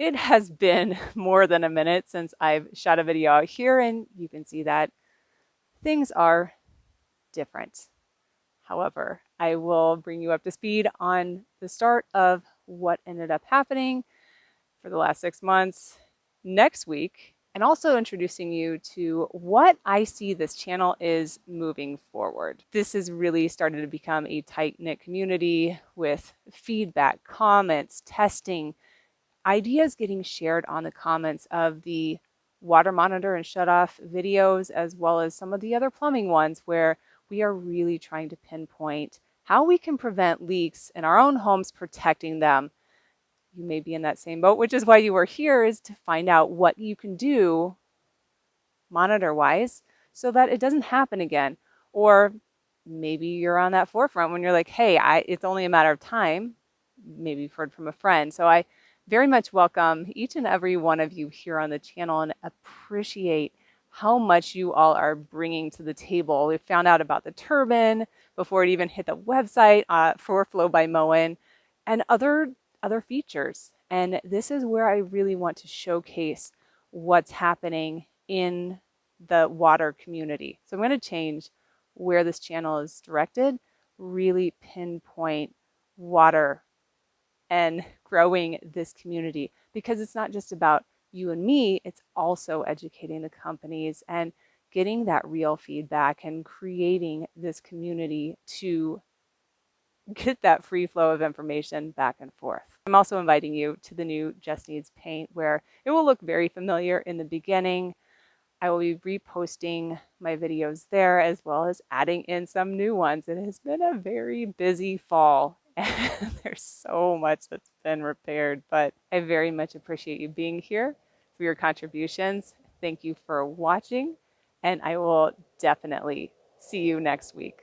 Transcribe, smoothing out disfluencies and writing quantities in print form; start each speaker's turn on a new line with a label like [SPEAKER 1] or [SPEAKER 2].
[SPEAKER 1] It has been more than a minute since I've shot a video out here, and you can see that things are different. However, I will bring you up to speed on the start of what ended up happening for the last 6 months next week, and also introducing you to what I see this channel is moving forward. This has really started to become a tight-knit community with feedback, comments, testing, ideas getting shared on the comments of the water monitor and shut off videos, as well as some of the other plumbing ones where we are really trying to pinpoint how we can prevent leaks in our own homes, protecting them. You may be in that same boat, which is why you are here, is to find out what you can do monitor wise so that it doesn't happen again. Or maybe you're on that forefront when you're like, hey, it's only a matter of time. Maybe you've heard from a friend. So I very much welcome each and every one of you here on the channel and appreciate how much you all are bringing to the table. We found out about the turbine before it even hit the website for Flow by Moen and other features. And this is where I really want to showcase what's happening in the water community. So I'm going to change where this channel is directed, really pinpoint water and growing this community, because it's not just about you and me, it's also educating the companies and getting that real feedback and creating this community to get that free flow of information back and forth. I'm also inviting you to the new Just Needs Paint, where it will look very familiar in the beginning. I will be reposting my videos there, as well as adding in some new ones. It has been a very busy fall and there's so much that's been repaired, but I very much appreciate you being here for your contributions. Thank you for watching, and I will definitely see you next week.